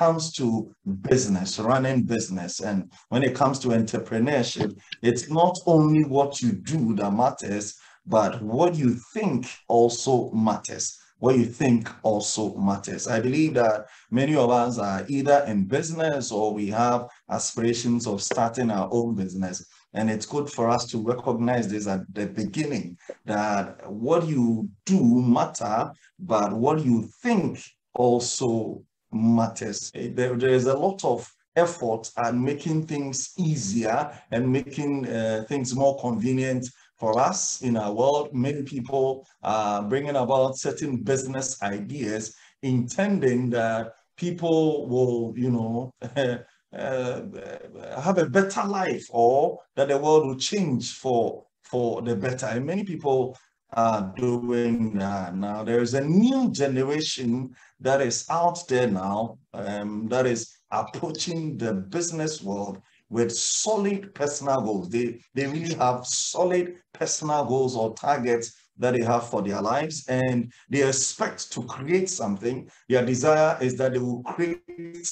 comes to business, running business, and when it comes to entrepreneurship, it's not only what you do that matters, but what you think also matters. What you think also matters. I believe that many of us are either in business or we have aspirations of starting our own business. And it's good for us to recognize this at the beginning, that what you do matter, but what you think also matters. There is a lot of effort at making things easier and making things more convenient for us in our world. Many people are bringing about certain business ideas, intending that people will, have a better life, or that the world will change for the better. And many people are doing that now. There is a new generation that is out there now, that is approaching the business world with solid personal goals. They really have solid personal goals or targets that they have for their lives, and they expect to create something. Their desire is that they will create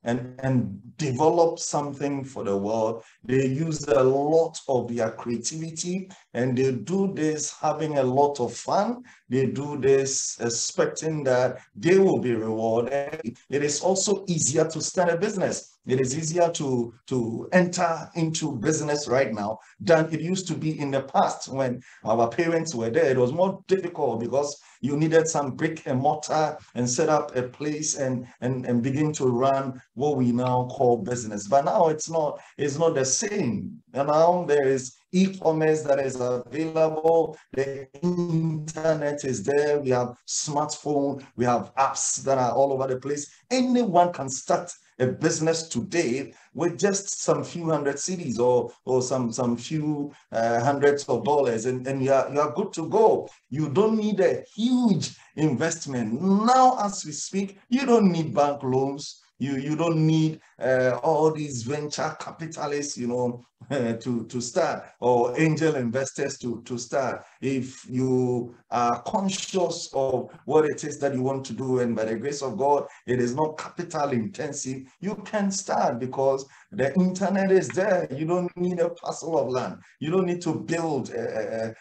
and develop something for the world. They use a lot of their creativity, and they do this having a lot of fun. They do this expecting that they will be rewarded. It is also easier to start a business. It is easier to enter into business right now than it used to be in the past when our parents were there. It was more difficult because you needed some brick and mortar and set up a place and begin to run what we now call business. But now it's not the same. And now there is e-commerce that is available. The internet is there. We have smartphone. We have apps that are all over the place. Anyone can start a business today with just some few hundred cedis or some few hundreds of dollars, and you are good to go. You don't need a huge investment. Now, as we speak, you don't need bank loans. You don't need all these venture capitalists, to start, or angel investors to start. If you are conscious of what it is that you want to do, and by the grace of God, it is not capital intensive, you can start because the internet is there. You don't need a parcel of land. You don't need to build a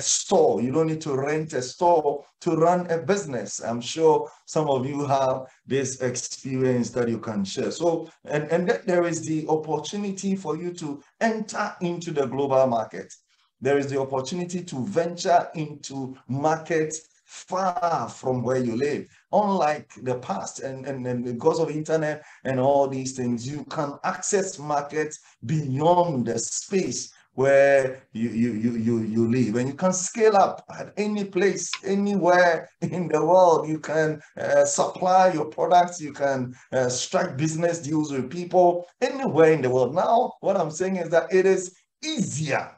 store. You don't need to rent a store to run a business. I'm sure some of you have this experience that you can share. So, and there is the opportunity for you to enter into the global market. There is the opportunity to venture into markets far from where you live. Unlike the past, and because of internet and all these things, you can access markets beyond the space where you live, and you can scale up at any place, anywhere in the world. You can supply your products. You can strike business deals with people anywhere in the world. Now, what I'm saying is that it is easier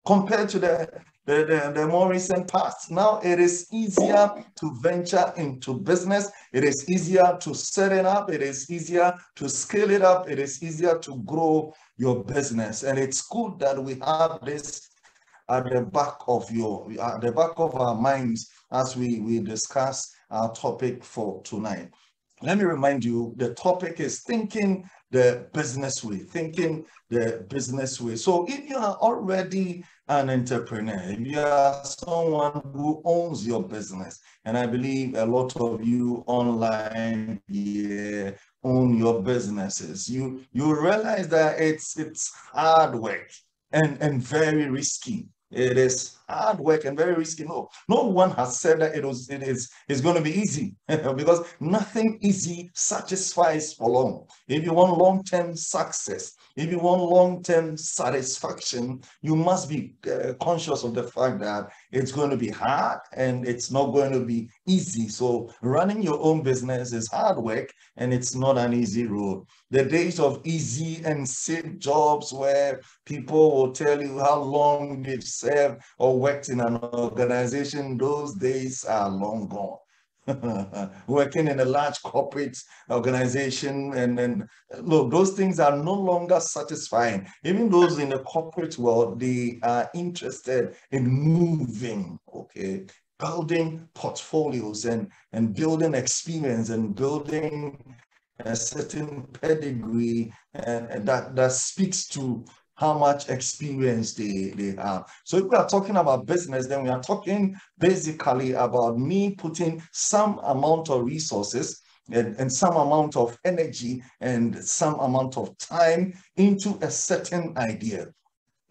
compared to the more recent past. Now it is easier to venture into business. It is easier to set it up. It is easier to scale it up. It is easier to grow your business. And it's good that we have this at the back of our minds as we discuss our topic for tonight. Let me remind you, the topic is thinking the business way, thinking the business way. So if you are already an entrepreneur, if you are someone who owns your business, and I believe a lot of you online here own your businesses, you realize that it's hard work and very risky. It is hard work and very risky. No one has said that it's going to be easy because nothing easy satisfies for long. If you want long-term success, if you want long-term satisfaction, you must be conscious of the fact that it's going to be hard and it's not going to be easy. So running your own business is hard work and it's not an easy road. The days of easy and safe jobs where people will tell you how long they've served or worked in an organization, those days are long gone. Working in a large corporate organization, and look, those things are no longer satisfying. Even those in the corporate world, they are interested in moving, okay, building portfolios and building experience and building a certain pedigree, and that speaks to how much experience they have. So if we are talking about business, then we are talking basically about me putting some amount of resources and some amount of energy and some amount of time into a certain idea.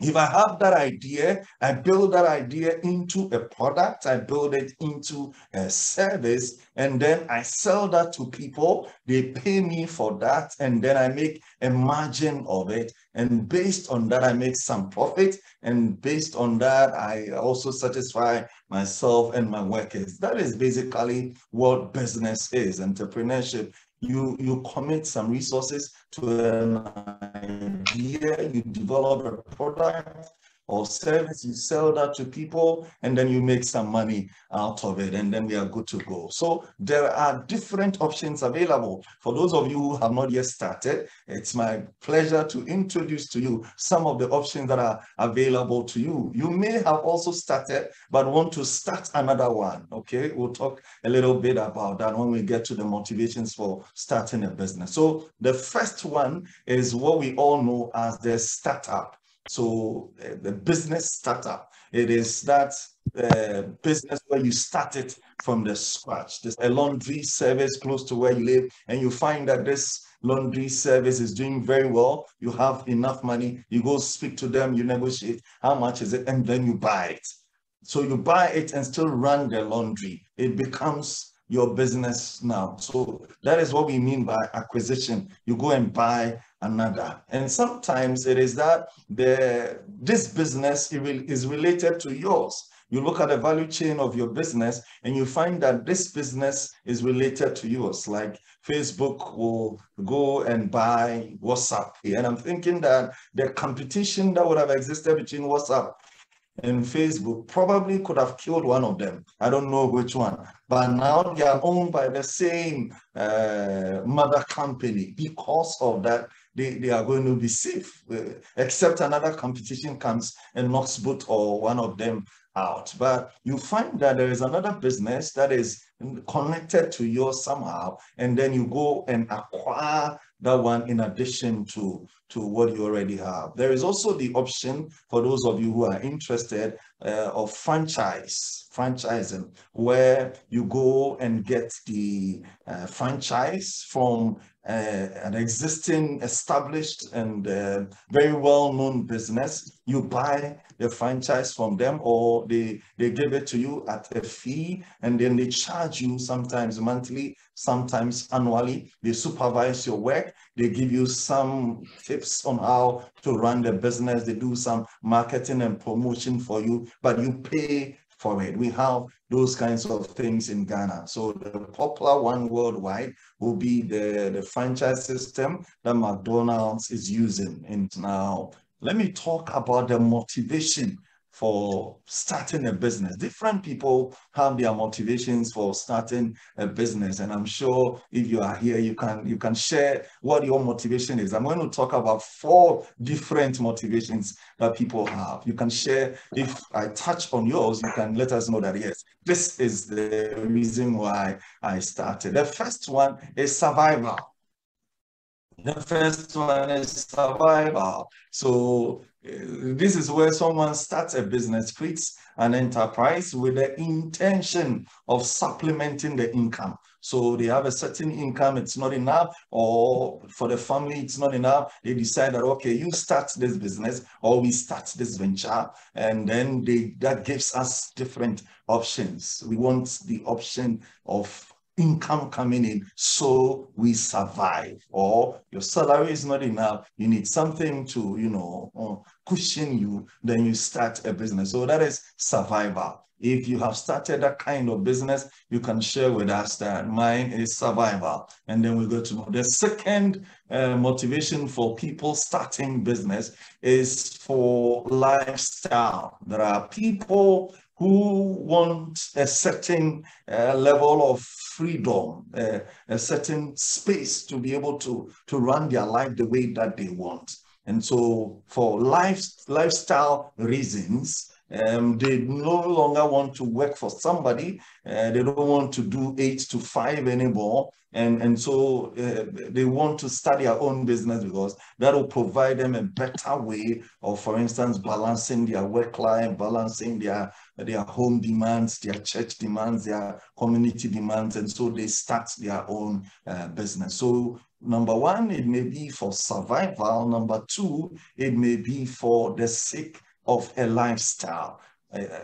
If I have that idea, I build that idea into a product, I build it into a service, and then I sell that to people. They pay me for that, and then I make a margin of it. And based on that, I make some profit. And based on that, I also satisfy myself and my workers. That is basically what business is, entrepreneurship. You commit some resources to an idea, you develop a product or service, you sell that to people, and then you make some money out of it, and then we are good to go. So there are different options available. For those of you who have not yet started, it's my pleasure to introduce to you some of the options that are available to you. You may have also started, but want to start another one, okay? We'll talk a little bit about that when we get to the motivations for starting a business. So the first one is what we all know as the startup. So the business startup, it is that business where you start it from the scratch. There's a laundry service close to where you live, and you find that this laundry service is doing very well. You have enough money. You go speak to them, you negotiate how much is it, and then you buy it. So you buy it and still run the laundry. It becomes your business now. So that is what we mean by acquisition. You go and buy another. And sometimes it is that this business is related to yours. You look at the value chain of your business and you find that this business is related to yours. Like Facebook will go and buy WhatsApp. And I'm thinking that the competition that would have existed between WhatsApp and Facebook probably could have killed one of them. I don't know which one, but now they are owned by the same mother company. Because of that, they are going to be safe, except another competition comes and knocks both or one of them out. But you find that there is another business that is connected to yours somehow, and then you go and acquire that one in addition to what you already have. There is also the option for those of you who are interested of franchising, where you go and get the franchise from an existing, established, and very well-known business. You buy the franchise from them, or they give it to you at a fee, and then they charge you sometimes monthly, sometimes annually. They supervise your work. They give you some tips on how to run the business. They do some marketing and promotion for you, but you pay for it. We have those kinds of things in Ghana. So the popular one worldwide will be the franchise system that McDonald's is using. And now let me talk about the motivation for starting a business. Different people have their motivations for starting a business, and I'm sure if you are here, you can share what your motivation is. I'm going to talk about 4 different motivations that people have. You can share. If I touch on yours, you can let us know that yes, this is the reason why I started. The first one is survival. The first one is survival. So this is where someone starts a business, creates an enterprise with the intention of supplementing the income. So they have a certain income, it's not enough, or for the family, it's not enough. They decide that, okay, you start this business, or we start this venture, and then that gives us different options. We want the option of income coming in so we survive, or your salary is not enough, you need something to cushion you, then you start a business. So that is survival. If you have started that kind of business, you can share with us that mine is survival, and then we go to the second motivation for people starting business is for lifestyle. There are people who want a certain level of freedom, a certain space to be able to run their life the way that they want. And so for lifestyle reasons, They no longer want to work for somebody. They don't want to do 8 to 5 anymore. And so they want to start their own business because that will provide them a better way of, for instance, balancing their work life, balancing their home demands, their church demands, their community demands. And so they start their own business. So number one, it may be for survival. Number two, it may be for the sake of a lifestyle.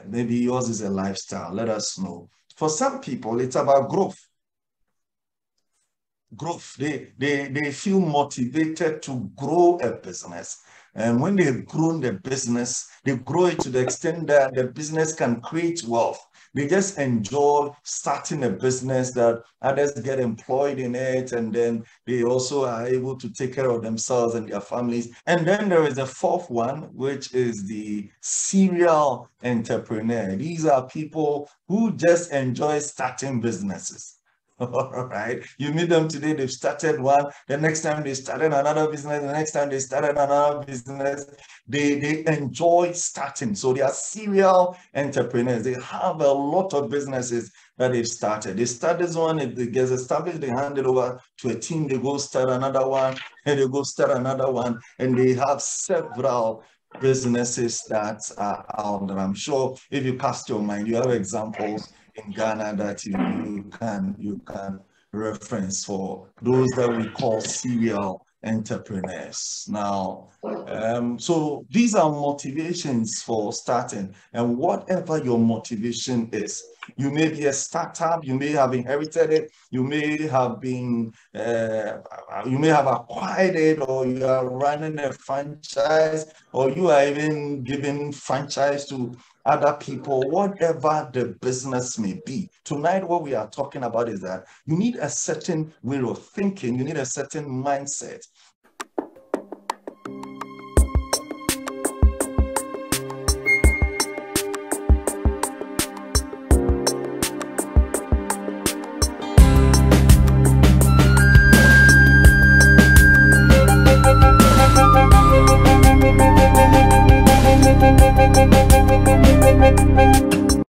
Maybe yours is a lifestyle. Let us know. For some people, it's about growth. They feel motivated to grow a business. And when they've grown the business, they grow it to the extent that the business can create wealth. They just enjoy starting a business that others get employed in it, and then they also are able to take care of themselves and their families. And then there is a fourth one, which is the serial entrepreneur. These are people who just enjoy starting businesses. All right. You meet them today, they've started one. The next time they started another business. The next time they started another business. They enjoy starting. So they are serial entrepreneurs. They have a lot of businesses that they've started. They start this one, it gets established, they hand it over to a team, they go start another one, and they go start another one. And they have several businesses that are out there. I'm sure if you cast your mind, you have examples in Ghana that you can reference for those that we call serial entrepreneurs. Now, so these are motivations for starting, and whatever your motivation is, you may be a startup, you may have inherited it, you may have acquired it, or you are running a franchise, or you are even giving franchise to other people, whatever the business may be. Tonight, what we are talking about is that you need a certain way of thinking, you need a certain mindset